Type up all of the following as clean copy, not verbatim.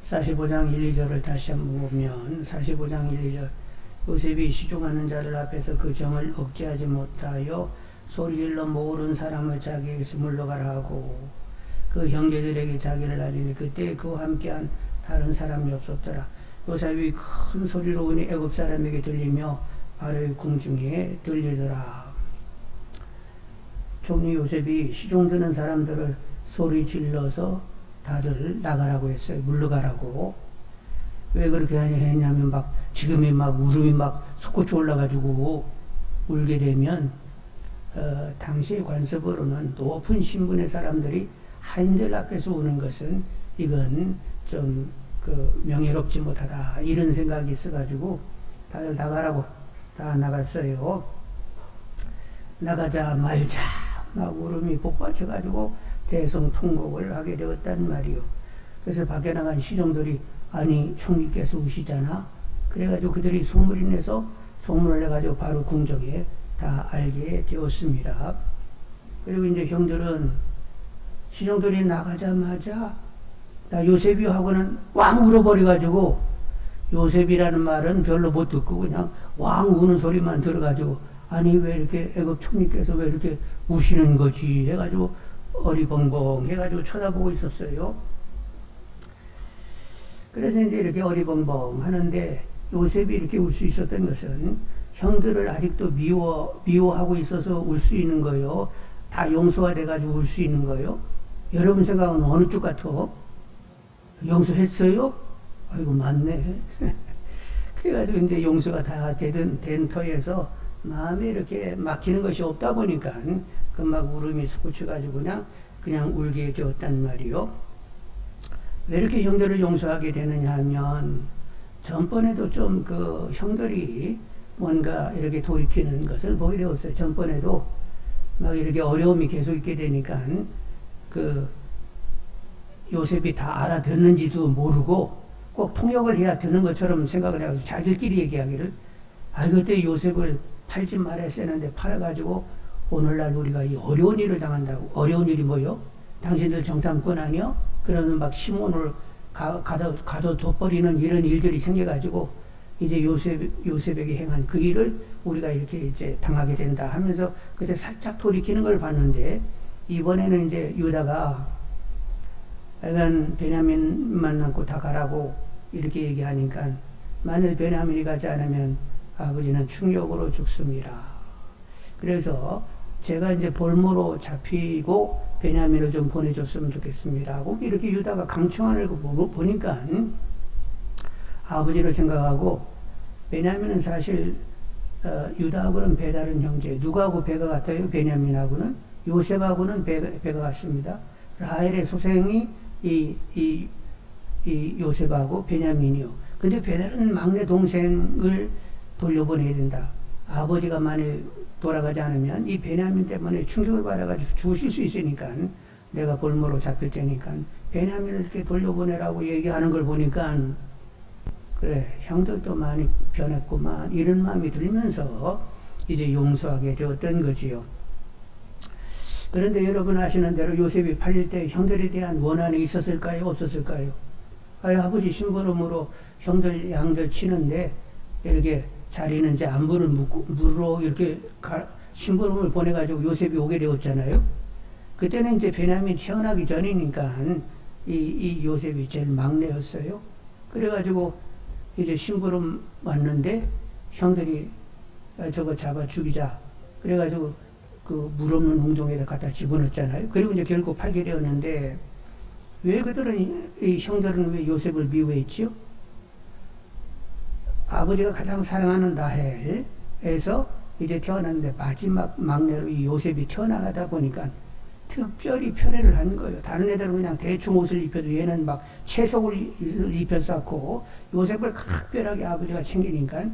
45장 1, 2절을 다시 한번 보면 45장 1, 2절 요셉이 시종하는 자들 앞에서 그 정을 억제하지 못하여 소리질러 모으는 사람을 자기에게서 물러가라 하고 그 형제들에게 자기를 알리니 그때 그와 함께한 다른 사람이 없었더라. 요셉이 큰 소리로 우니 애굽 사람에게 들리며 바로의 궁중에 들리더라. 총리 요셉이 시종드는 사람들을 소리 질러서 다들 나가라고 했어요. 물러가라고. 왜 그렇게 했냐면 막 지금이 막 울음이 막 솟구쳐 올라가지고 울게 되면 당시 관습으로는 높은 신분의 사람들이 하인들 앞에서 우는 것은 이건 좀 명예롭지 못하다 이런 생각이 있어가지고 다들 나가라고 다 나갔어요. 나가자 말자 막 울음이 복받쳐가지고 대성통곡을 하게 되었단 말이요. 그래서 밖에 나간 시종들이 아니 총리께서 우시잖아. 그래가지고 그들이 소문이 내서 소문을 내가지고 바로 궁정에 다 알게 되었습니다. 그리고 이제 형들은 시종들이 나가자마자 나 요셉이요 하고는 왕 울어버려가지고 요셉이라는 말은 별로 못 듣고 그냥 왕 우는 소리만 들어가지고 아니 왜 이렇게 애굽 총리께서 왜 이렇게 우시는 거지 해가지고 어리벙벙 해가지고 쳐다보고 있었어요. 그래서 이제 이렇게 어리벙벙 하는데 요셉이 이렇게 울 수 있었던 것은 형들을 아직도 미워하고 있어서 울 수 있는 거예요. 다 용서가 돼가지고 울 수 있는 거예요. 여러분 생각은 어느 쪽 같아? 용서했어요? 아이고 맞네. 그래가지고 이제 용서가 다 된 터에서 마음에 이렇게 막히는 것이 없다 보니까 그 막 울음이 솟구쳐가지고 그냥 울게 되었단 말이요. 왜 이렇게 형들을 용서하게 되느냐 하면 전번에도 좀 그 형들이 뭔가 이렇게 돌이키는 것을 보게 되었어요. 전번에도 막 이렇게 어려움이 계속 있게 되니까 그 요셉이 다 알아듣는지도 모르고 꼭 통역을 해야 듣는 것처럼 생각을 해가지고 자기들끼리 얘기하기를 그때 요셉을 팔지 말았어야 했는데 팔아가지고 오늘날 우리가 이 어려운 일을 당한다고. 어려운 일이 뭐요? 당신들 정탐꾼 아니요? 그러면 막 시몬을 가둬둬버리는 이런 일들이 생겨가지고 이제 요셉에게 행한 그 일을 우리가 이렇게 이제 당하게 된다 하면서 그때 살짝 돌이키는 걸 봤는데 이번에는 이제 유다가 약간 베냐민만 남고 다 가라고 이렇게 얘기하니까 만일 베냐민이 가지 않으면 아버지는 충격으로 죽습니다. 그래서 제가 이제 볼모로 잡히고 베냐민을 좀 보내줬으면 좋겠습니다 하고 이렇게 유다가 강청하는 거 보니까 아버지를 생각하고 베냐민은 사실 유다하고는 배다른 형제. 누구하고 배가 같아요? 베냐민하고는 요셉하고는 배가 같습니다. 라헬의 소생이 이 요셉하고 베냐민이요. 근데 배다른 막내 동생을 돌려보내야 된다. 아버지가 만일 돌아가지 않으면 이 베냐민 때문에 충격을 받아가지고 죽으실 수 있으니까 내가 볼모로 잡힐 테니까 베냐민을 이렇게 돌려보내라고 얘기하는 걸 보니까 그래 형들도 많이 변했구만 이런 마음이 들면서 이제 용서하게 되었던 거지요. 그런데 여러분 아시는 대로 요셉이 팔릴 때 형들에 대한 원한이 있었을까요? 없었을까요? 아버지 심부름으로 형들 양들 치는데 이렇게 자리는 이제 안부를 물어 이렇게 심부름을 보내가지고 요셉이 오게 되었잖아요. 그때는 이제 베냐민 태어나기 전이니까 이 요셉이 제일 막내였어요. 그래가지고 이제 심부름 왔는데 형들이 저거 잡아 죽이자. 그래가지고 그 물 없는 홍종에다 갖다 집어넣었잖아요. 그리고 이제 결국 팔게 되었는데 왜 그들은 이 형들은 왜 요셉을 미워했지요? 아버지가 가장 사랑하는 라헬에서 이제 태어났는데 마지막 막내로 이 요셉이 태어나다 보니까 특별히 편애를 한 거예요. 다른 애들은 그냥 대충 옷을 입혀도 얘는 막 채석을 입혔었고 요셉을 각별하게 아버지가 챙기니까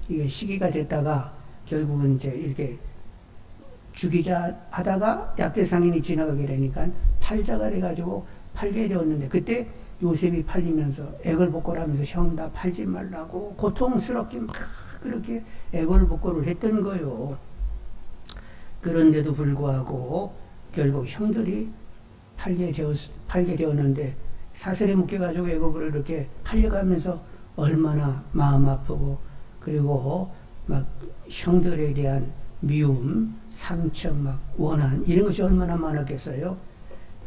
이게 시기가 됐다가 결국은 이제 이렇게 죽이자 하다가 약대상인이 지나가게 되니까 팔자가 돼가지고 팔게 되었는데 그때 요셉이 팔리면서 애걸복걸을 하면서 형 나 팔지 말라고 고통스럽게 막 그렇게 애걸복걸을 했던 거요. 그런데도 불구하고 결국 형들이 팔게 되었는데 사슬에 묶여가지고 애굽을 이렇게 팔려가면서 얼마나 마음 아프고, 그리고 막 형들에 대한 미움, 상처, 막 원한 이런 것이 얼마나 많았겠어요.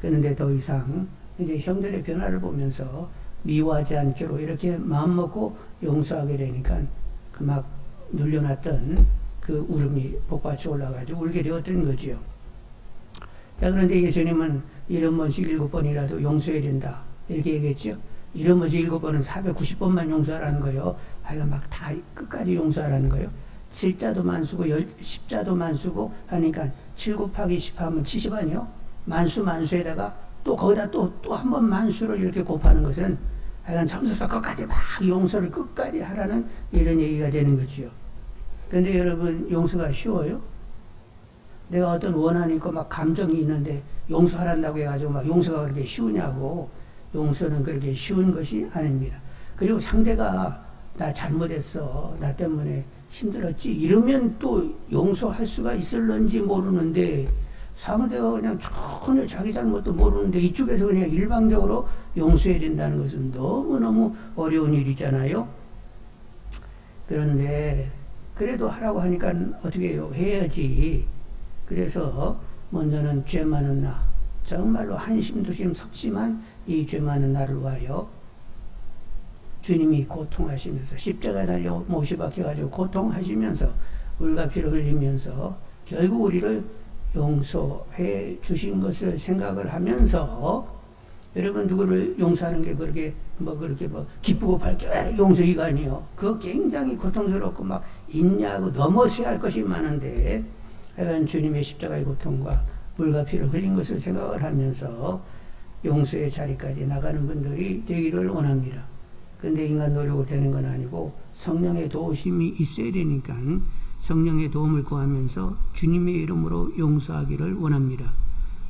그런데 더 이상 이제 형들의 변화를 보면서 미워하지 않기로 이렇게 마음 먹고 용서하게 되니까 그 막 눌려놨던 그 울음이 복받쳐 올라가지고 울게 되었던 거지요. 자, 그런데 예수님은 7번씩 7번이라도 용서해야 된다 이렇게 얘기했죠. 7번씩 7번은 490번만 용서하라는 거예요. 아이가 막 다 끝까지 용서하라는 거예요. 7자도 만수고 10자도 만수고 하니까 7 곱하기 10 하면 70 아니요? 만수에다가 또 거기다 또 한 번 만수를 이렇게 곱하는 것은 하여간 처음부터 끝까지 막 용서를 끝까지 하라는 이런 얘기가 되는 거지요. 그런데 여러분, 용서가 쉬워요? 내가 어떤 원한이 있고 막 감정이 있는데 용서하란다고 해가지고 막 용서가 그렇게 쉬우냐고. 용서는 그렇게 쉬운 것이 아닙니다. 그리고 상대가 나 잘못했어, 나 때문에 힘들었지 이러면 또 용서할 수가 있을런지 모르는데, 상대가 그냥 전혀 자기 잘못도 모르는데 이쪽에서 그냥 일방적으로 용서해야 된다는 것은 너무너무 어려운 일이잖아요. 그런데 그래도 하라고 하니까 어떻게 해요? 해야지. 그래서 먼저는 죄 많은 나, 정말로 한심두심 석심한 이 죄 많은 나를 위하여 주님이 고통하시면서 십자가에 달려 못이 박혀가지고 고통하시면서 물과 피를 흘리면서 결국 우리를 용서해 주신 것을 생각을 하면서, 여러분 누구를 용서하는 게 그렇게 기쁘고 밝게 용서 이거 아니에요. 그거 굉장히 고통스럽고 막 있냐고 넘어서야 할 것이 많은데, 하여간 주님의 십자가의 고통과 물과 피를 흘린 것을 생각을 하면서 용서의 자리까지 나가는 분들이 되기를 원합니다. 근데 인간 노력으로 되는 건 아니고 성령의 도우심이 있어야 되니까 성령의 도움을 구하면서 주님의 이름으로 용서하기를 원합니다.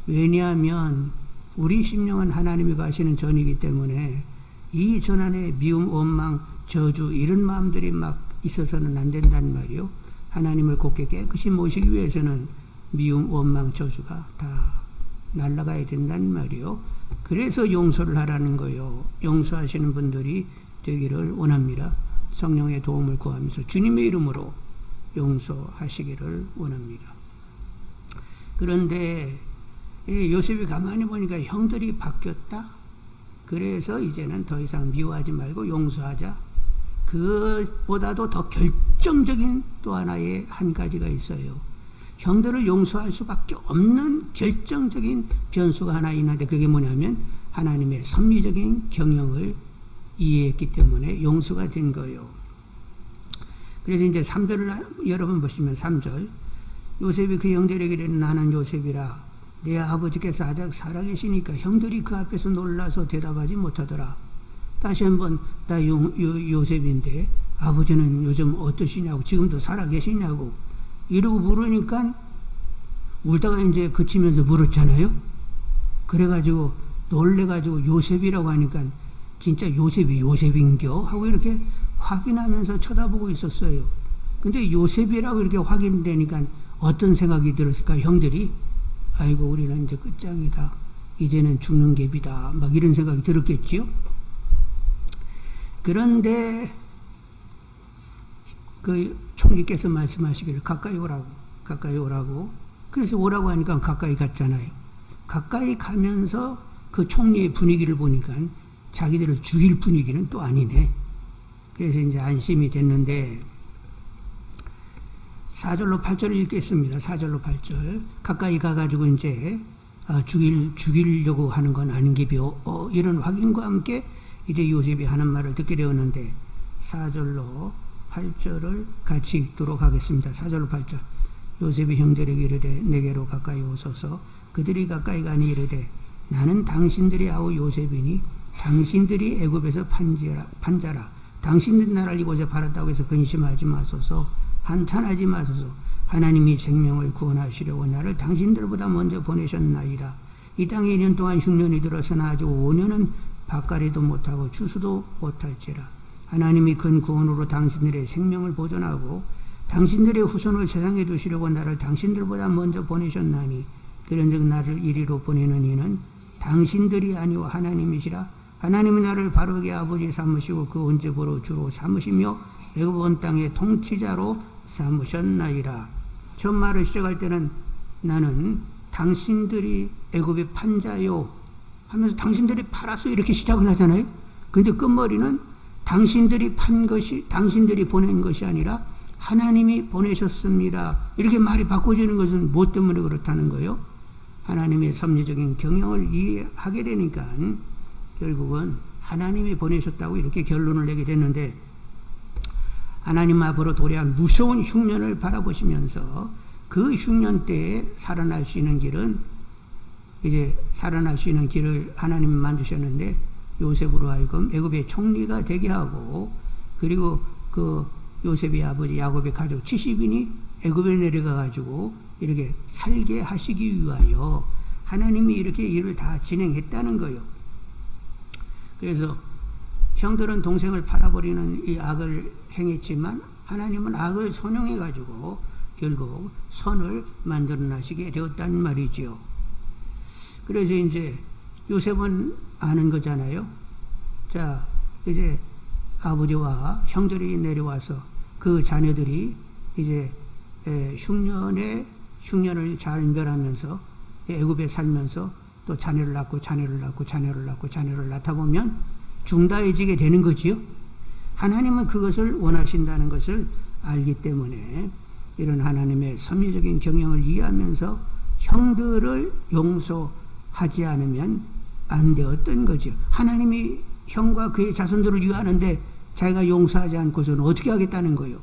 왜냐하면 우리 심령은 하나님이 가시는 전이기 때문에 이 전 안에 미움, 원망, 저주 이런 마음들이 막 있어서는 안 된단 말이요. 하나님을 곱게 깨끗이 모시기 위해서는 미움, 원망, 저주가 다 날아가야 된다는 말이요. 그래서 용서를 하라는 거예요. 용서하시는 분들이 되기를 원합니다. 성령의 도움을 구하면서 주님의 이름으로 용서하시기를 원합니다. 그런데 요셉이 가만히 보니까 형들이 바뀌었다. 그래서 이제는 더 이상 미워하지 말고 용서하자. 그보다도 더 결정적인 또 하나의 한 가지가 있어요. 형들을 용서할 수밖에 없는 결정적인 변수가 하나 있는데, 그게 뭐냐면 하나님의 섭리적인 경영을 이해했기 때문에 용서가 된 거예요. 그래서 이제 3절을 여러분 보시면 3절, 요셉이 그 형들에게 이르되 나는 요셉이라 내 아버지께서 아직 살아계시니까 형들이 그 앞에서 놀라서 대답하지 못하더라. 다시 한번 나 요셉인데 아버지는 요즘 어떠시냐고, 지금도 살아계시냐고 이러고 물으니까 울다가 이제 그치면서 물었잖아요. 그래가지고 놀래가지고 요셉이라고 하니까 진짜 요셉이 요셉인겨 하고 이렇게 확인하면서 쳐다보고 있었어요. 근데 요셉이라고 이렇게 확인되니까 어떤 생각이 들었을까? 형들이 아이고 우리는 이제 끝장이다, 이제는 죽는 갭이다, 막 이런 생각이 들었겠지요. 그런데 그 총리께서 말씀하시기를 가까이 오라고. 그래서 오라고 하니까 가까이 갔잖아요. 가까이 가면서 그 총리의 분위기를 보니까 자기들을 죽일 분위기는 또 아니네. 그래서 이제 안심이 됐는데 4절로 8절을 읽겠습니다. 4절로 8절. 가까이 가가지고 이제 죽이려고 하는 건 아닌 게 이런 확인과 함께 이제 요셉이 하는 말을 듣게 되었는데 4절로 8절을 같이 읽도록 하겠습니다. 4절로 8절. 요셉이 형들에게 이르되 내게로 가까이 오소서. 그들이 가까이 가니 이르되 나는 당신들의 아우 요셉이니 당신들이 애굽에서 판자라. 당신들 나라를 이곳에 팔았다고 해서 근심하지 마소서. 한탄하지 마소서. 하나님이 생명을 구원하시려고 나를 당신들보다 먼저 보내셨나이다. 이 땅에 2년 동안 흉년이 들어서나 아직 5년은 밭갈이도 못하고 추수도 못할지라. 하나님이 큰 구원으로 당신들의 생명을 보존하고 당신들의 후손을 세상에 두시려고 나를 당신들보다 먼저 보내셨나니 그런즉 나를 이리로 보내는 이는 당신들이 아니오 하나님이시라. 하나님은 나를 바르게 아버지 삼으시고 그 언제부로 주로 삼으시며 애굽 온 땅의 통치자로 삼으셨나이다. 처음 말을 시작할 때는 나는 당신들이 애굽의 판자요 하면서 당신들이 팔아서 이렇게 시작을 하잖아요. 근데 끝머리는 당신들이 판 것이, 당신들이 보낸 것이 아니라 하나님이 보내셨습니다. 이렇게 말이 바꿔지는 것은 무엇 때문에 그렇다는 거예요? 하나님의 섭리적인 경영을 이해하게 되니까 결국은 하나님이 보내셨다고 이렇게 결론을 내게 됐는데, 하나님 앞으로 도래할 무서운 흉년을 바라보시면서 그 흉년 때에 살아날 수 있는 길은, 이제 살아날 수 있는 길을 하나님이 만드셨는데 요셉으로 하여금 애굽의 총리가 되게 하고, 그리고 그 요셉의 아버지 야곱의 가족 70인이 애굽에 내려가 가지고 이렇게 살게 하시기 위하여 하나님이 이렇게 일을 다 진행했다는 거예요. 그래서 형들은 동생을 팔아버리는 이 악을 행했지만 하나님은 악을 선용해 가지고 결국 선을 만들어 나시게 되었단 말이지요. 그래서 이제 요셉은 아는 거잖아요. 자, 이제 아버지와 형들이 내려와서 그 자녀들이 이제 흉년을 잘 멸하면서 애굽에 살면서 또 자녀를 낳고 낳다 보면 중다해지게 되는 거지요. 하나님은 그것을 원하신다는 것을 알기 때문에 이런 하나님의 섭리적인 경영을 이해하면서 형들을 용서하지 않으면 안 되었던 거죠. 하나님이 형과 그의 자손들을 위하는데 자기가 용서하지 않고서는 어떻게 하겠다는 거예요.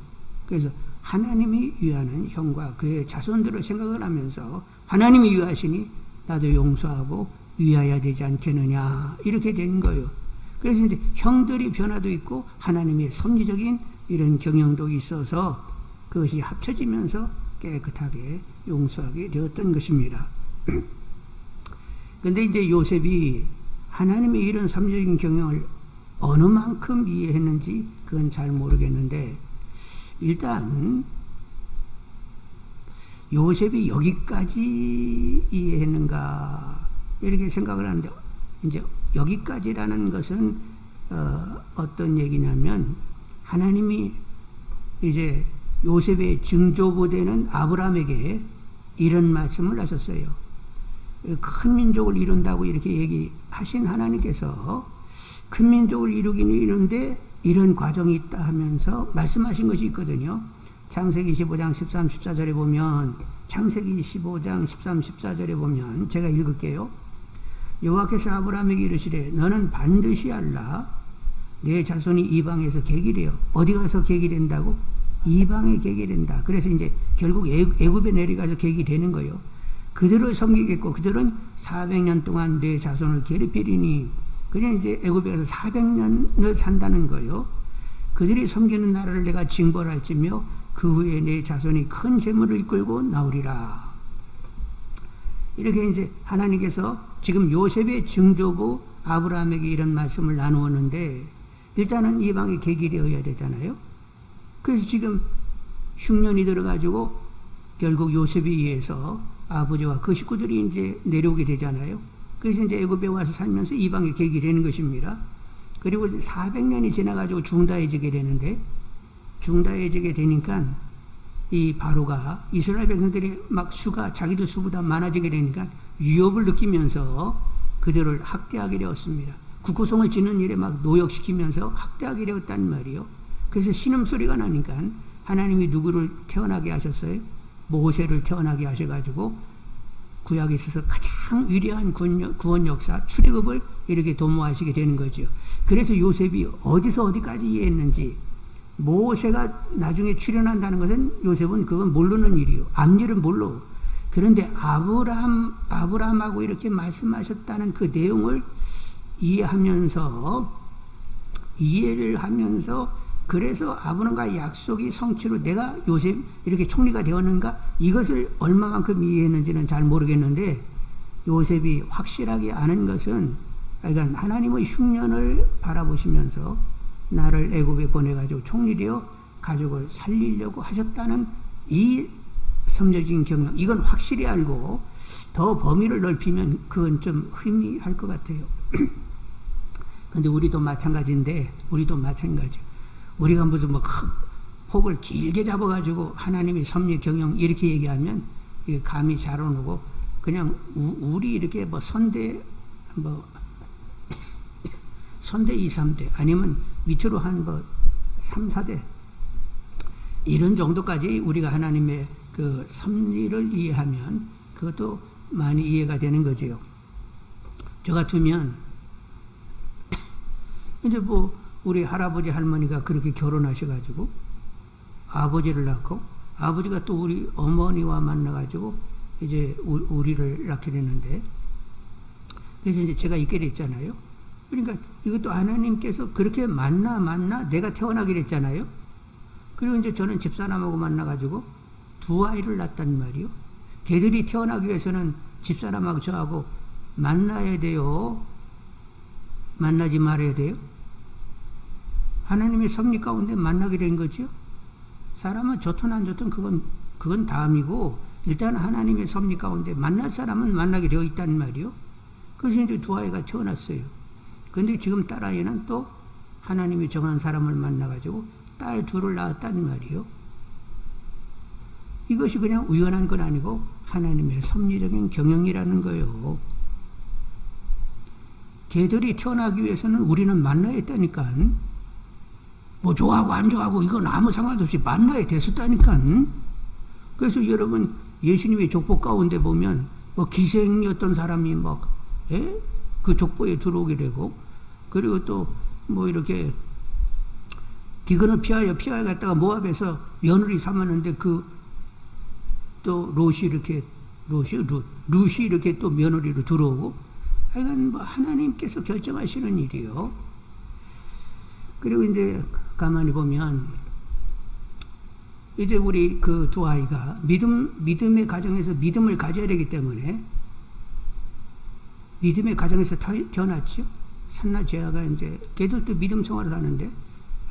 그래서 하나님이 위하는 형과 그의 자손들을 생각을 하면서 하나님이 위하시니 나도 용서하고 위하여야 되지 않겠느냐, 이렇게 된 거예요. 그래서 이제 형들이 변화도 있고 하나님의 섭리적인 이런 경영도 있어서 그것이 합쳐지면서 깨끗하게 용서하게 되었던 것입니다. 그런데 이제 요셉이 하나님의 이런 섭리적인 경영을 어느 만큼 이해했는지 그건 잘 모르겠는데, 일단 요셉이 여기까지 이해했는가 이렇게 생각을 하는데, 이제 여기까지라는 것은 어떤 얘기냐면 하나님이 이제 요셉의 증조부되는 아브라함에게 이런 말씀을 하셨어요. 큰 민족을 이룬다고 이렇게 얘기하신 하나님께서 큰 민족을 이루기는 이룬데 이런 과정이 있다 하면서 말씀하신 것이 있거든요. 창세기 15장 13, 14절에 보면, 창세기 15장 13, 14절에 보면 제가 읽을게요. 여호와께서 아브라함에게 이르시되 너는 반드시 알라. 내 자손이 이방에서 객이래요. 어디 가서 객이 된다고? 이방에 객이 된다. 그래서 이제 결국 애굽에 내려가서 객이 되는 거예요. 그들을 섬기겠고 그들은 400년 동안 내 자손을 괴롭히리니, 그냥 이제 애굽에 가서 400년을 산다는 거예요. 그들이 섬기는 나라를 내가 징벌할지며 그 후에 내 자손이 큰 재물을 이끌고 나오리라. 이렇게 이제 하나님께서 지금 요셉의 증조부 아브라함에게 이런 말씀을 나누었는데, 일단은 이방에 객이 되어야 되잖아요. 그래서 지금 흉년이 들어가지고 결국 요셉에 의해서 아버지와 그 식구들이 이제 내려오게 되잖아요. 그래서 이제 애굽에 와서 살면서 이방에 객이 되는 것입니다. 그리고 400년이 지나가지고 중다해지게 되는데, 중다해지게 되니까 이 바로가 이스라엘 백성들이 막 수가 자기들 수보다 많아지게 되니까 위협을 느끼면서 그들을 학대하게 되었습니다. 국고성을 짓는 일에 막 노역시키면서 학대하게 되었단 말이에요. 그래서 신음소리가 나니까 하나님이 누구를 태어나게 하셨어요? 모세를 태어나게 하셔가지고 구약에 있어서 가장 위대한 구원 역사, 출애굽을 이렇게 도모하시게 되는 거죠. 그래서 요셉이 어디서 어디까지 이해했는지, 모세가 나중에 출현한다는 것은 요셉은 그건 모르는 일이요. 앞일은 몰라. 그런데 아브라함하고 이렇게 말씀하셨다는 그 내용을 이해를 하면서 그래서 아브라함과 약속이 성취로 내가 요셉 이렇게 총리가 되었는가, 이것을 얼마만큼 이해했는지는 잘 모르겠는데, 요셉이 확실하게 아는 것은, 그러니까 하나님의 흉년을 바라보시면서 나를 애굽에 보내가지고 총리되어 가족을 살리려고 하셨다는 이 섭리적인 경영, 이건 확실히 알고 더 범위를 넓히면 그건 좀 의미할 것 같아요. 근데 우리도 마찬가지인데, 우리도 마찬가지. 우리가 무슨 뭐 큰 폭을 길게 잡아가지고 하나님의 섭리 경영 이렇게 얘기하면 이게 감이 잘 안 오고, 그냥 우리 이렇게 뭐 선대 2, 3대 아니면 밑으로 한 뭐 3, 4대 이런 정도까지 우리가 하나님의 그 섭리를 이해하면 그것도 많이 이해가 되는 거지요. 저 같으면 이제 뭐 우리 할아버지 할머니가 그렇게 결혼하셔가지고 아버지를 낳고, 아버지가 또 우리 어머니와 만나가지고 이제 우리를 낳게 됐는데, 그래서 이제 제가 있게 됐잖아요. 그러니까 이것도 하나님께서 그렇게 만나 내가 태어나게 됐잖아요. 그리고 이제 저는 집사람하고 만나가지고 두 아이를 낳았단 말이요. 걔들이 태어나기 위해서는 집사람하고 저하고 만나야 돼요? 만나지 말아야 돼요? 하나님의 섭리 가운데 만나게 된 거죠. 사람은 좋든 안 좋든 그건 다음이고, 일단 하나님의 섭리 가운데 만날 사람은 만나게 되어 있단 말이요. 그래서 이제 두 아이가 태어났어요. 근데 지금 딸아이는 또 하나님이 정한 사람을 만나가지고 딸 둘을 낳았단 말이요. 이것이 그냥 우연한 건 아니고 하나님의 섭리적인 경영이라는 거예요. 걔들이 태어나기 위해서는 우리는 만나야 했다니까. 뭐 좋아하고 안 좋아하고 이건 아무 상관없이 만나야 됐었다니까. 그래서 여러분, 예수님의 족보 가운데 보면 뭐 기생이었던 사람이 막 그 족보에 들어오게 되고, 그리고 또 뭐 이렇게 기근을 피하여 갔다가 모압에서 며느리 삼았는데 그 또 룻이 이렇게 또 며느리로 들어오고, 하여간 뭐 하나님께서 결정하시는 일이요. 그리고 이제 가만히 보면 이제 우리 그 두 아이가 믿음의 가정에서 믿음을 가져야 되기 때문에 믿음의 가정에서 태어났죠. 산나 제아가 이제 걔들도 믿음 생활을 하는데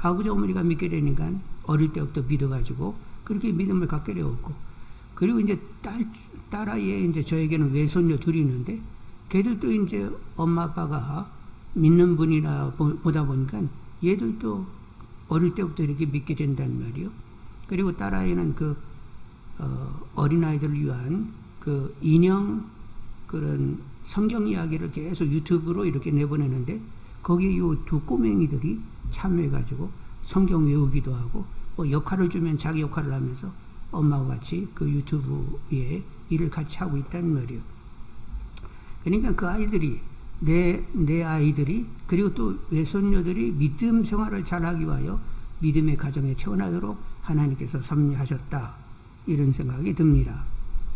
아버지 어머니가 믿게 되니까 어릴 때부터 믿어가지고 그렇게 믿음을 갖게 되었고, 그리고 이제 딸아이에 이제 저에게는 외손녀 둘이 있는데 걔들도 이제 엄마 아빠가 믿는 분이라 보다 보니까 얘들도 어릴 때부터 이렇게 믿게 된단 말이요. 그리고 딸아이는 그 어린아이들을 위한 그 인형 그런 성경 이야기를 계속 유튜브로 이렇게 내보내는데, 거기에 이 두 꼬맹이들이 참여해가지고 성경 외우기도 하고, 뭐 역할을 주면 자기 역할을 하면서 엄마와 같이 그 유튜브에 일을 같이 하고 있다는 말이에요. 그러니까 그 아이들이 내 아이들이, 그리고 또 외손녀들이 믿음 생활을 잘하기 위하여 믿음의 가정에 태어나도록 하나님께서 섭리하셨다, 이런 생각이 듭니다.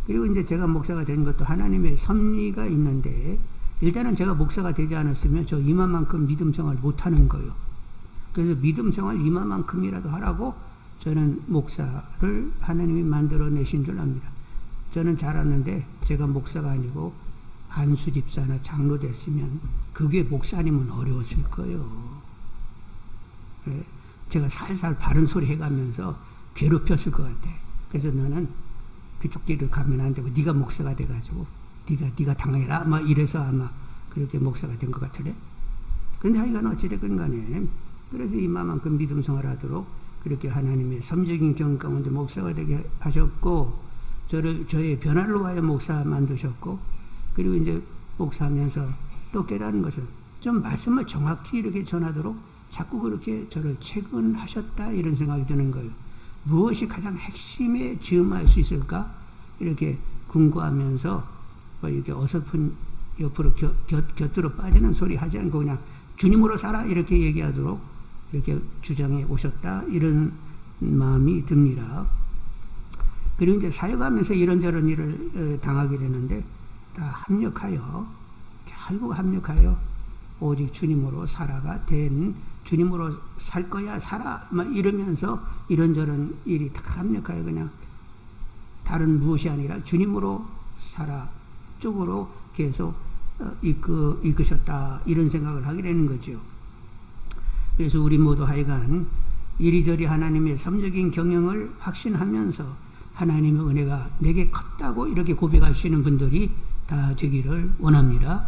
그리고 이제 제가 목사가 된 것도 하나님의 섭리가 있는데, 일단은 제가 목사가 되지 않았으면 저 이만큼 믿음 생활 못하는 거예요. 그래서 믿음 생활 이만큼이라도 하라고 저는 목사를 하나님이 만들어내신 줄 압니다. 저는 잘 아는데 제가 목사가 아니고 안수 집사나 장로 됐으면 그게 목사님은 어려웠을 거예요. 제가 살살 바른 소리 해가면서 괴롭혔을 것 같아. 그래서 너는 그쪽 길을 가면 안 되고 네가 목사가 돼가지고 네가 당해라 막 이래서 아마 그렇게 목사가 된 것 같으래. 근데 하여간 어찌됐건 간에 그래서 이만큼 믿음 생활하도록 그렇게 하나님의 섭리적인 경험 가운데 목사가 되게 하셨고, 저의 변화를 위하여 목사 만드셨고, 그리고 이제 목사하면서 또 깨달은 것은 좀 말씀을 정확히 이렇게 전하도록 자꾸 그렇게 저를 체근하셨다, 이런 생각이 드는 거예요. 무엇이 가장 핵심에 즈음할 수 있을까? 이렇게 궁구하면서 뭐 이렇게 어설픈 옆으로 곁으로 빠지는 소리 하지 않고 그냥 주님으로 살아, 이렇게 얘기하도록 이렇게 주장해 오셨다, 이런 마음이 듭니다. 그리고 이제 사역하면서 이런저런 일을 당하게 되는데 다 결국 합력하여 오직 주님으로 살아가 된, 주님으로 살 거야 살아 막 이러면서 이런저런 일이 다 합력하여 그냥 다른 무엇이 아니라 주님으로 살아 쪽으로 계속 이끄셨다, 이런 생각을 하게 되는 거죠. 그래서 우리 모두 하여간 이리저리 하나님의 섭리적인 경영을 확신하면서 하나님의 은혜가 내게 컸다고 이렇게 고백할 수 있는 분들이 다 되기를 원합니다.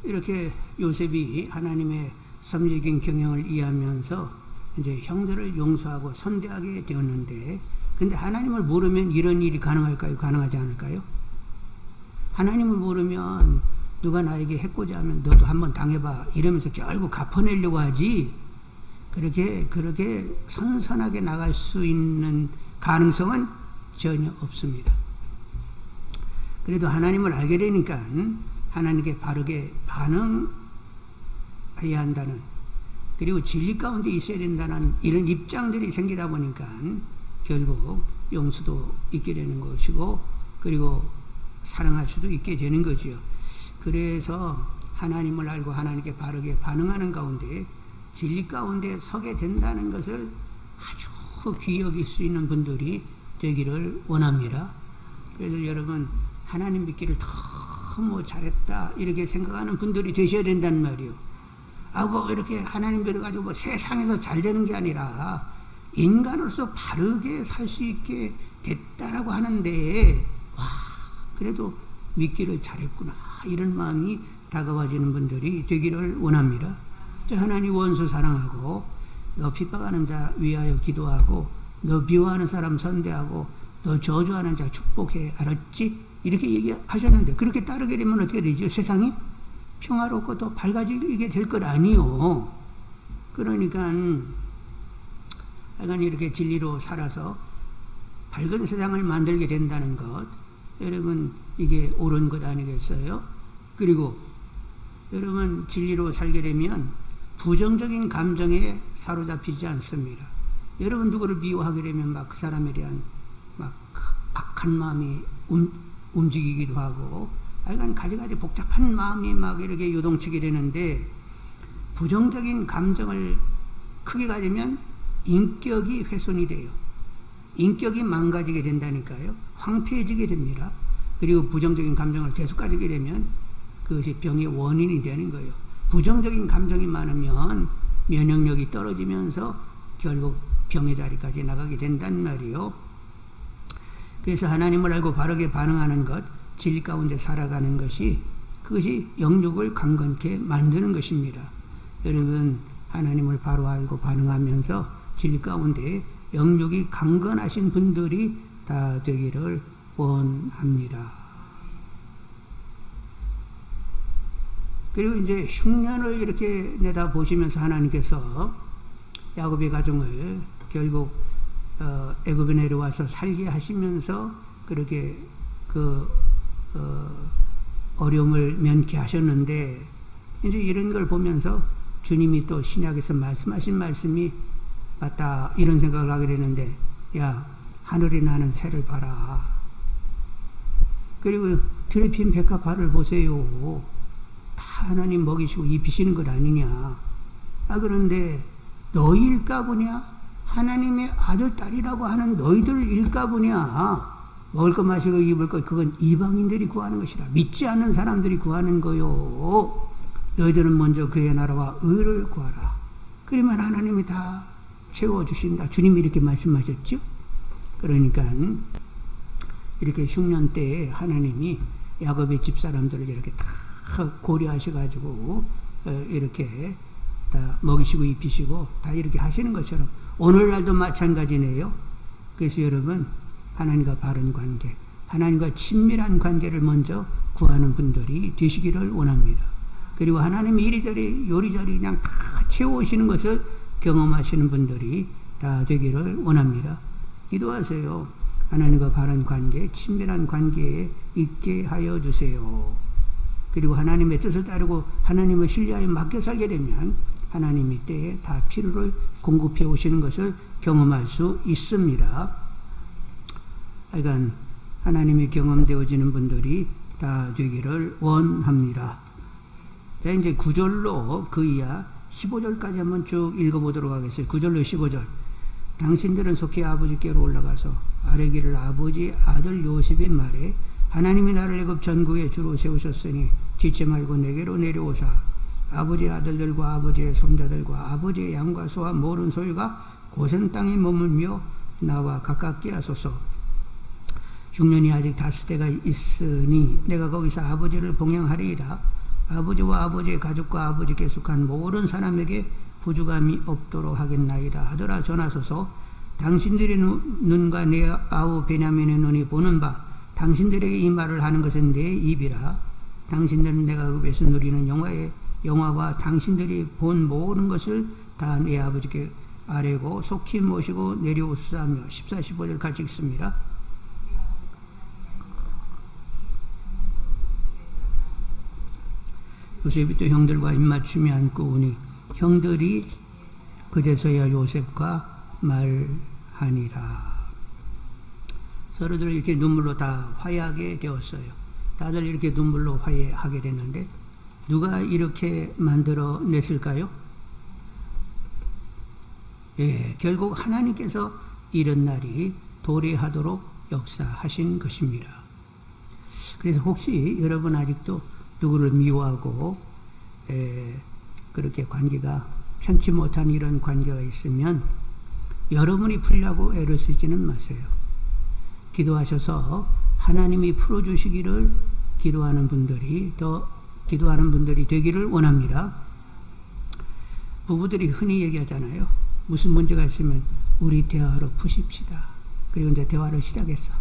이렇게 요셉이 하나님의 섭리적인 경영을 이해하면서 이제 형들을 용서하고 선대하게 되었는데, 근데 하나님을 모르면 이런 일이 가능할까요? 가능하지 않을까요? 하나님을 모르면 누가 나에게 해코지 하면 너도 한번 당해봐 이러면서 결국 갚아내려고 하지, 그렇게 선선하게 나갈 수 있는 가능성은 전혀 없습니다. 그래도 하나님을 알게 되니까 하나님께 바르게 반응해야 한다는, 그리고 진리 가운데 있어야 된다는 이런 입장들이 생기다 보니까 결국 용서도 있게 되는 것이고, 그리고 사랑할 수도 있게 되는 거지요. 그래서 하나님을 알고 하나님께 바르게 반응하는 가운데 진리 가운데 서게 된다는 것을 아주 귀히 여길 수 있는 분들이 되기를 원합니다. 그래서 여러분, 하나님 믿기를 너무 잘했다 이렇게 생각하는 분들이 되셔야 된다는 말이에요. 뭐 이렇게 하나님 믿어가지고 뭐 세상에서 잘 되는 게 아니라 인간으로서 바르게 살 수 있게 됐다라고 하는데, 와, 그래도 믿기를 잘했구나 이런 마음이 다가와지는 분들이 되기를 원합니다. 하나님 원수 사랑하고, 너 핍박하는 자 위하여 기도하고, 너 미워하는 사람 선대하고, 너 저주하는 자 축복해, 알았지? 이렇게 얘기하셨는데, 그렇게 따르게 되면 어떻게 되죠? 세상이 평화롭고 또 밝아지게 될 것 아니요. 그러니까 약간 이렇게 진리로 살아서 밝은 세상을 만들게 된다는 것, 여러분 이게 옳은 것 아니겠어요? 그리고 여러분 진리로 살게 되면 부정적인 감정에 사로잡히지 않습니다. 여러분 누구를 미워하게 되면 막 그 사람에 대한 막 악한 마음이 움직이기도 하고, 약간 가지가지 복잡한 마음이 막 이렇게 요동치게 되는데, 부정적인 감정을 크게 가지면 인격이 훼손이 돼요. 인격이 망가지게 된다니까요. 황폐해지게 됩니다. 그리고 부정적인 감정을 계속 가지게 되면 그것이 병의 원인이 되는 거예요. 부정적인 감정이 많으면 면역력이 떨어지면서 결국 병의 자리까지 나가게 된단 말이에요. 그래서 하나님을 알고 바르게 반응하는 것, 진리 가운데 살아가는 것이, 그것이 영육을 강건케 만드는 것입니다. 여러분 하나님을 바로 알고 반응하면서 진리 가운데 영육이 강건하신 분들이 다 되기를 원합니다. 그리고 이제 흉년을 이렇게 내다보시면서 하나님께서 야곱의 가정을 결국 애굽에 내려와서 살게 하시면서 그렇게 어려움을 면케 하셨는데, 이제 이런 걸 보면서 주님이 또 신약에서 말씀하신 말씀이 맞다 이런 생각을 하게 되는데, 야, 하늘에 나는 새를 봐라. 그리고 들에 핀 백합화를 보세요. 다 하나님 먹이시고 입히시는 것 아니냐. 그런데 너희일까 보냐? 하나님의 아들 딸이라고 하는 너희들일까 보냐? 먹을 것 마실 것 입을 것 그건 이방인들이 구하는 것이라, 믿지 않는 사람들이 구하는 거요. 너희들은 먼저 그의 나라와 의를 구하라. 그러면 하나님이 다 채워주신다. 주님이 이렇게 말씀하셨죠. 그러니까 이렇게 흉년 때에 하나님이 야곱의 집사람들을 이렇게 다 고려하셔가지고 이렇게 다 먹이시고 입히시고 다 이렇게 하시는 것처럼 오늘날도 마찬가지네요. 그래서 여러분, 하나님과 바른 관계, 하나님과 친밀한 관계를 먼저 구하는 분들이 되시기를 원합니다. 그리고 하나님이 이리저리 요리저리 그냥 다 채워오시는 것을 경험하시는 분들이 다 되기를 원합니다. 기도하세요. 하나님과 바른 관계, 친밀한 관계에 있게 하여 주세요. 그리고 하나님의 뜻을 따르고 하나님을 신뢰하여 맡겨 살게 되면 하나님이 때에 다 필요를 공급해 오시는 것을 경험할 수 있습니다. 하여간 하나님이 경험되어지는 분들이 다 되기를 원합니다. 자, 이제 9절로 그 이하 15절까지 한번 쭉 읽어보도록 하겠습니다. 9절로 15절. 당신들은 속히 아버지께로 올라가서 아뢰기를 아버지 아들 요셉의 말에 하나님이 나를 애굽 전국에 주로 세우셨으니 지체 말고 내게로 내려오사 아버지의 아들들과 아버지의 손자들과 아버지의 양과 소와 모든 소유가 고센 땅에 머물며 나와 가깝게 하소서. 흉년이 아직 다스 때가 있으니 내가 거기서 아버지를 봉양하리이다. 아버지와 아버지의 가족과 아버지께 속한 모든 사람에게 부주감이 없도록 하겠나이다 하더라. 전하소서. 당신들의 눈과 내 아우 베냐민의 눈이 보는 바 당신들에게 이 말을 하는 것은 내 입이라. 당신들은 내가 읍에서 누리는 영화와 당신들이 본 모든 것을 다 내 아버지께 아뢰고 속히 모시고 내려오사며 14, 15절 같이 읽습니다. 요셉이 또 형들과 입맞춤이 앉고 오니 형들이 그제서야 요셉과 말하니라. 서로들 이렇게 눈물로 다 화해하게 되었어요. 다들 이렇게 눈물로 화해하게 됐는데 누가 이렇게 만들어 냈을까요? 예, 결국 하나님께서 이런 날이 도래하도록 역사하신 것입니다. 그래서 혹시 여러분 아직도 누구를 미워하고 그렇게 관계가 편치 못한 이런 관계가 있으면 여러분이 풀려고 애를 쓰지는 마세요. 기도하셔서 하나님이 풀어주시기를 기도하는 분들이 되기를 원합니다. 부부들이 흔히 얘기하잖아요. 무슨 문제가 있으면 우리 대화로 푸십시다. 그리고 이제 대화를 시작했어.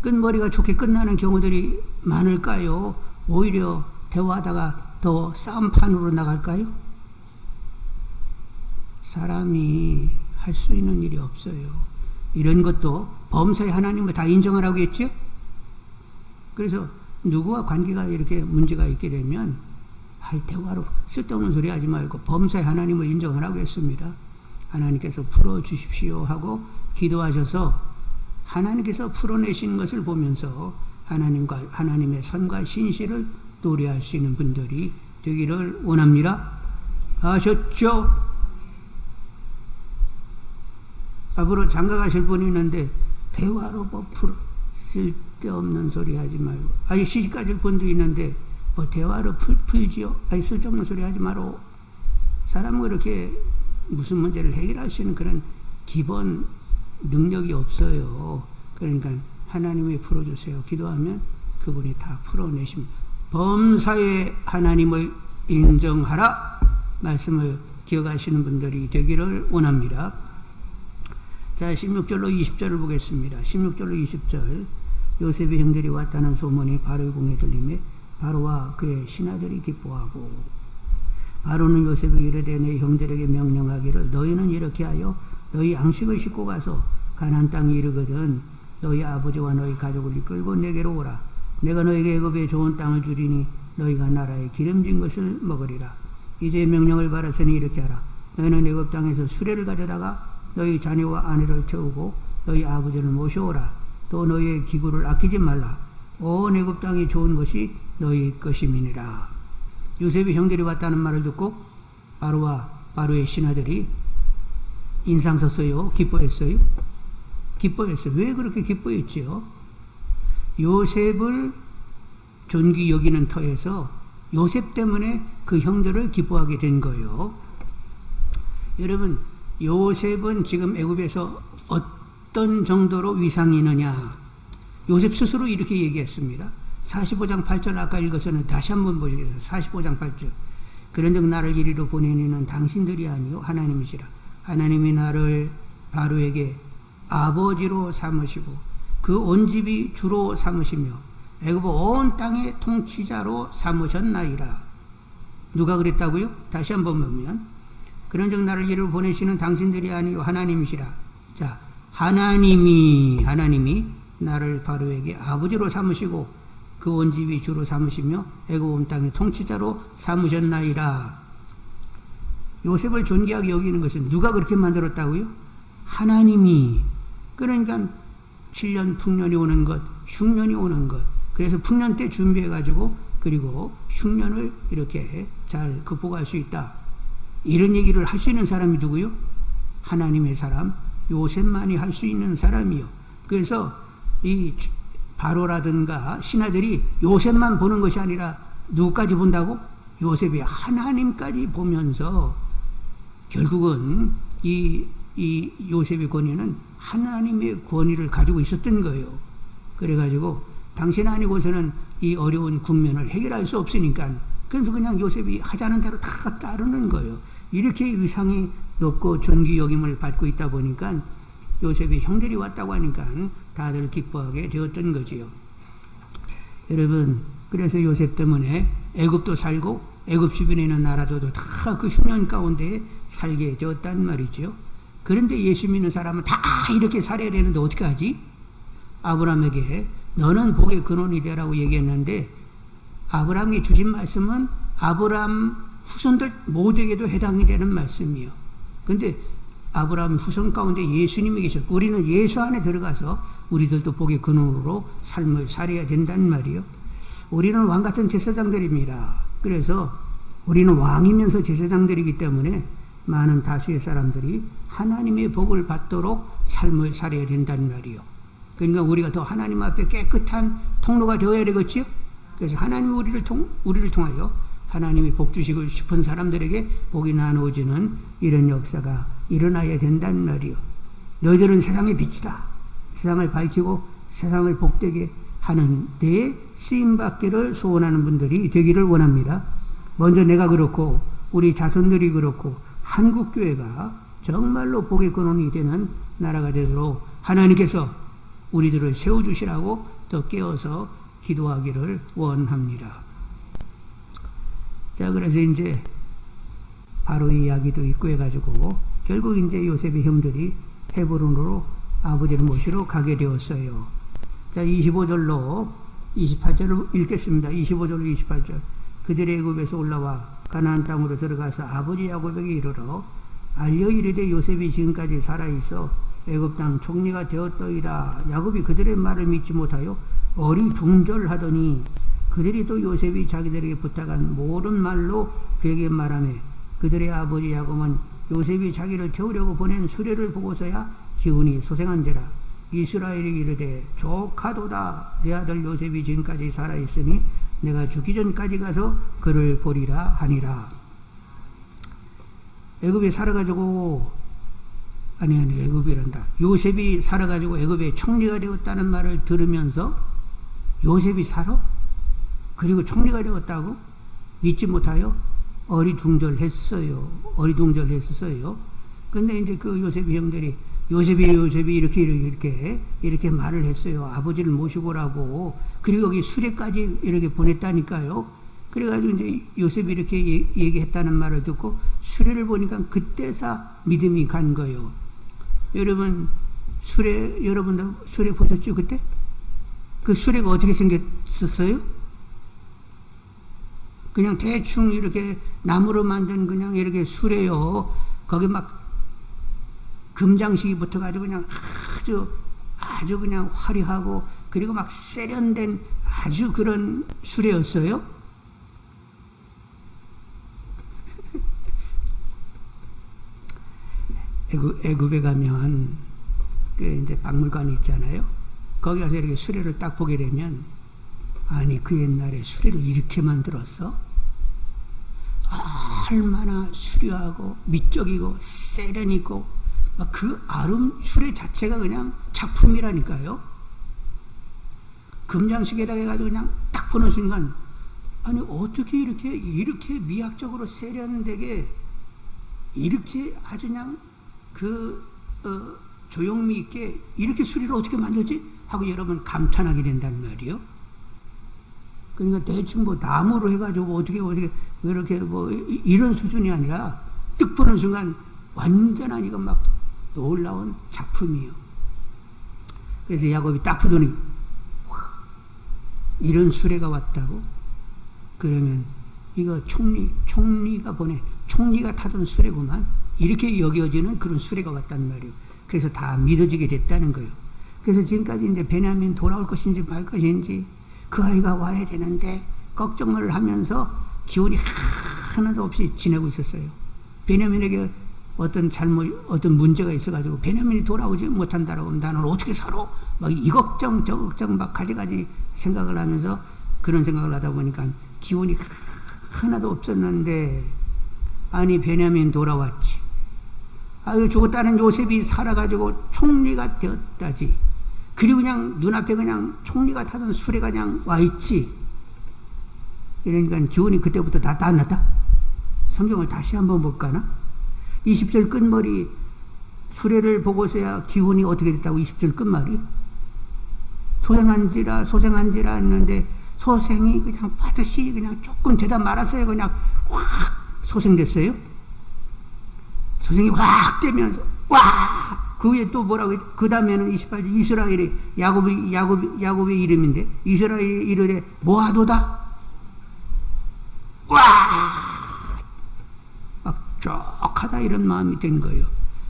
끝머리가 좋게 끝나는 경우들이 많을까요? 오히려 대화하다가 더 싸움판으로 나갈까요? 사람이 할 수 있는 일이 없어요. 이런 것도 범사의 하나님을 다 인정하라고 했죠? 그래서 누구와 관계가 이렇게 문제가 있게 되면 대화로 쓸데없는 소리 하지 말고 범사의 하나님을 인정하라고 했습니다. 하나님께서 풀어주십시오 하고 기도하셔서 하나님께서 풀어내신 것을 보면서 하나님의 선과 신실을 도래할 수 있는 분들이 되기를 원합니다. 아셨죠? 앞으로 장가 가실 분이 있는데 대화로 풀어 쓸데없는 소리 하지 말고 아니 시집 가실 분도 있는데 대화로 풀지요. 아니 쓸데없는 소리 하지 말고 사람은 그렇게 무슨 문제를 해결할 수 있는 그런 기본 능력이 없어요. 그러니까 하나님이 풀어주세요. 기도하면 그분이 다 풀어내십니다. 범사의 하나님을 인정하라 말씀을 기억하시는 분들이 되기를 원합니다. 자, 16절로 20절을 보겠습니다. 16절로 20절. 요셉의 형들이 왔다는 소문이 바로의 궁에 들리매 바로와 그의 신하들이 기뻐하고 바로는 요셉을 이르되 내 형들에게 명령하기를 너희는 이렇게 하여 너희 양식을 싣고 가서 가나안 땅에 이르거든 너희 아버지와 너희 가족을 이끌고 내게로 오라. 내가 너희에게 애굽에 좋은 땅을 주리니 너희가 나라의 기름진 것을 먹으리라. 이제 명령을 받았으니 이렇게 하라. 너희는 애굽 땅에서 수레를 가져다가 너희 자녀와 아내를 태우고 너희 아버지를 모셔오라. 또 너희의 기구를 아끼지 말라. 온 애굽 땅이 좋은 것이 너희 것임이니라. 요셉의 형들이 왔다는 말을 듣고 바로와 바로의 신하들이 인상 썼어요? 기뻐했어요? 기뻐했어요. 왜 그렇게 기뻐했지요? 요셉을 존귀 여기는 터에서 요셉 때문에 그 형들을 기뻐하게 된 거예요. 여러분, 요셉은 지금 애굽에서 어떤 정도로 위상이 있느냐? 요셉 스스로 이렇게 얘기했습니다. 45장 8절 아까 읽어서는 다시 한번 보시겠어요. 45장 8절. 그런즉 나를 이리로 보내니는 당신들이 아니요 하나님이시라. 하나님이 나를 바로에게 아버지로 삼으시고 그 온 집이 주로 삼으시며 애굽 온 땅의 통치자로 삼으셨나이다. 누가 그랬다고요? 다시 한번 보면 그런즉 나를 이리로 보내시는 당신들이 아니요 하나님이시라. 자, 하나님이 나를 바로에게 아버지로 삼으시고 그 온 집이 주로 삼으시며 애굽 온 땅의 통치자로 삼으셨나이다. 요셉을 존귀하게 여기는 것은 누가 그렇게 만들었다고요? 하나님이. 그러니까 7년 풍년이 오는 것, 흉년이 오는 것. 그래서 풍년 때 준비해가지고 그리고 흉년을 이렇게 잘 극복할 수 있다. 이런 얘기를 할 수 있는 사람이 누구요? 하나님의 사람, 요셉만이 할 수 있는 사람이요. 그래서 이 바로라든가 신하들이 요셉만 보는 것이 아니라 누구까지 본다고? 요셉이 하나님까지 보면서 결국은 이 요셉의 권위는 하나님의 권위를 가지고 있었던 거예요. 그래가지고 당신 아니고서는 이 어려운 국면을 해결할 수 없으니까 그래서 그냥 요셉이 하자는 대로 다 따르는 거예요. 이렇게 위상이 높고 존귀 여김을 받고 있다 보니까 요셉의 형들이 왔다고 하니까 다들 기뻐하게 되었던 거지요. 여러분, 그래서 요셉 때문에 애굽도 살고 애굽 주변에 있는 나라들도 다 그 흉년 가운데 살게 되었단 말이죠. 그런데 예수 믿는 사람은 다 이렇게 살아야 되는데 어떻게 하지? 아브라함에게 너는 복의 근원이 되라고 얘기했는데 아브라함이 주신 말씀은 아브라함 후손들 모두에게도 해당이 되는 말씀이에요. 근데 아브라함 후손 가운데 예수님이 계셨고 우리는 예수 안에 들어가서 우리들도 복의 근원으로 삶을 살아야 된다는 말이에요. 우리는 왕같은 제사장들입니다. 그래서 우리는 왕이면서 제사장들이기 때문에 많은 다수의 사람들이 하나님의 복을 받도록 삶을 살아야 된다는 말이에요. 그러니까 우리가 더 하나님 앞에 깨끗한 통로가 되어야 되겠죠. 그래서 하나님이 우리를 통하여 하나님이 복 주시고 싶은 사람들에게 복이 나누어지는 이런 역사가 일어나야 된다는 말이요. 너희들은 세상의 빛이다. 세상을 밝히고 세상을 복되게 하는 데에 쓰임받기를 소원하는 분들이 되기를 원합니다. 먼저 내가 그렇고 우리 자손들이 그렇고 한국교회가 정말로 복의 근원이 되는 나라가 되도록 하나님께서 우리들을 세워주시라고 더 깨어서 기도하기를 원합니다. 자, 그래서 이제 바로 이 이야기도 있고 해가지고 결국 이제 요셉의 형들이 헤브론으로 아버지를 모시러 가게 되었어요. 자, 25절로 28절을 읽겠습니다. 25절로 28절. 그들의 애굽에서 올라와 가나안 땅으로 들어가서 아버지 야곱에게 이르러 알려 이르되 요셉이 지금까지 살아있어 애굽 땅 총리가 되었더이다. 야곱이 그들의 말을 믿지 못하여 어리둥절하더니 그들이 또 요셉이 자기들에게 부탁한 모든 말로 그에게 말하며 그들의 아버지 야곱은 요셉이 자기를 태우려고 보낸 수레를 보고서야 기운이 소생한지라. 이스라엘이 이르되 조카도다. 내 아들 요셉이 지금까지 살아있으니 내가 죽기 전까지 가서 그를 보리라 하니라. 애굽에 살아가지고 애굽이란다. 요셉이 살아가지고 애굽의 총리가 되었다는 말을 들으면서 요셉이 살아? 그리고 총리가 되었다고? 믿지 못하여 어리둥절했어요. 근데 이제 그 요셉의 형들이 요셉이 이렇게 말을 했어요. 아버지를 모시고라고. 그리고 여기 수레까지 이렇게 보냈다니까요. 그래가지고 이제 요셉이 이렇게 얘기했다는 말을 듣고 수레를 보니까 그때서 믿음이 간 거예요. 여러분도 수레 보셨죠, 그때? 그 수레가 어떻게 생겼었어요? 그냥 대충 이렇게 나무로 만든 그냥 이렇게 수레요. 거기 막 금장식이 붙어가지고 그냥 아주 그냥 화려하고 그리고 막 세련된 아주 그런 수레였어요. 애굽에 가면 그 이제 박물관이 있잖아요. 거기 가서 이렇게 수레를 딱 보게 되면 아니 그 옛날에 수레를 이렇게 만들었어? 얼마나 수려하고 미적이고 세련있고 그 수레 자체가 그냥 작품이라니까요. 금장식에다가 해가지고 그냥 딱 보는 순간 아니 어떻게 이렇게 미학적으로 세련되게 이렇게 아주 그냥 조형미 있게 이렇게 수리를 어떻게 만들지? 하고 여러분 감탄하게 된단 말이에요. 그러니까 대충 나무로 해가지고 어떻게 이렇게 이런 수준이 아니라 뜩 보는 순간 완전한 이거 막 놀라운 작품이에요. 그래서 야곱이 딱 보더니 이런 수레가 왔다고? 그러면 이거 총리가 타던 수레구만. 이렇게 여겨지는 그런 수레가 왔단 말이에요. 그래서 다 믿어지게 됐다는 거예요. 그래서 지금까지 이제 베냐민 돌아올 것인지 말 것인지 그 아이가 와야 되는데 걱정을 하면서 기운이 하나도 없이 지내고 있었어요. 베냐민에게 어떤 문제가 있어가지고 베냐민이 돌아오지 못한다라고 하면 나는 어떻게 살아? 막 이 걱정 저 걱정 막 가지가지 생각을 하면서 그런 생각을 하다 보니까 기운이 하나도 없었는데 아니 베냐민 돌아왔지. 아유 죽었다는 요셉이 살아가지고 총리가 되었다지. 그리고 그냥 눈앞에 그냥 총리가 타던 수레가 그냥 와있지. 이러니까 기운이 그때부터 다 닿았다. 성경을 다시 한번 볼까나? 20절 끝머리 수레를 보고서야 기운이 어떻게 됐다고. 20절 끝말이 소생한지라 했는데 소생이 그냥 빠듯이 그냥 조금 되다 말았어요. 그냥 확 소생됐어요. 소생이 확 되면서 그 위에 또 뭐라고 했죠? 그 다음에는 28절 이스라엘이 야곱의 이름인데 이스라엘이 이르되 뭐하도다. 막 쩍하다 이런 마음이 된 거예요.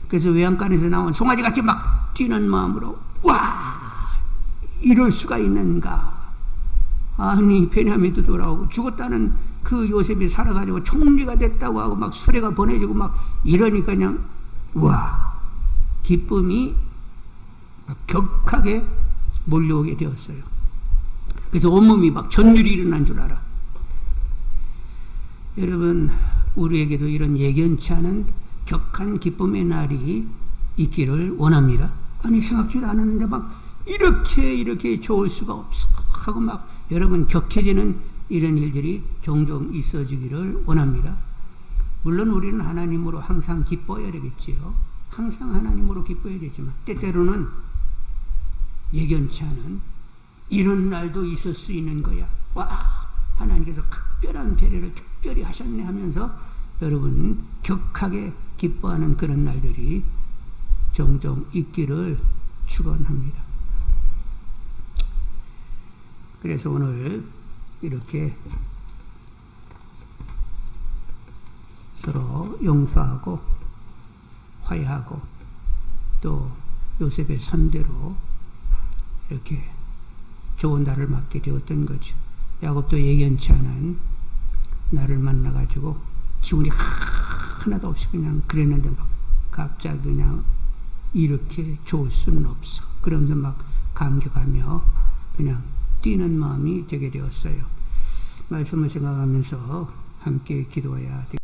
그래서 외양간에서 나온 송아지같이 막 뛰는 마음으로 이럴 수가 있는가. 아니 베냐민도 돌아오고 죽었다는 그 요셉이 살아가지고 총리가 됐다고 하고 막 수레가 보내지고 막 이러니까 그냥 기쁨이 격하게 몰려오게 되었어요. 그래서 온몸이 막 전율이 일어난 줄 알아. 여러분 우리에게도 이런 예견치 않은 격한 기쁨의 날이 있기를 원합니다. 아니 생각지도 않았는데 막 이렇게 좋을 수가 없어 하고 막 여러분 격해지는 이런 일들이 종종 있어지기를 원합니다. 물론 우리는 하나님으로 항상 기뻐야 되겠지요. 항상 하나님으로 기뻐야 되지만 때때로는 예견치 않은 이런 날도 있을 수 있는 거야. 하나님께서 특별한 배려를 특별히 하셨네 하면서 여러분 격하게 기뻐하는 그런 날들이 종종 있기를 축원합니다. 그래서 오늘 이렇게 서로 용서하고 화해하고 또 요셉의 선대로 이렇게 좋은 날을 맞게 되었던 거죠. 야곱도 예견치 않은 나를 만나가지고 기운이 하나도 없이 그냥 그랬는데 막 갑자기 그냥 이렇게 좋을 수는 없어. 그러면서 막 감격하며 그냥 뛰는 마음이 되게 되었어요. 말씀을 생각하면서 함께 기도해야 되겠습니다.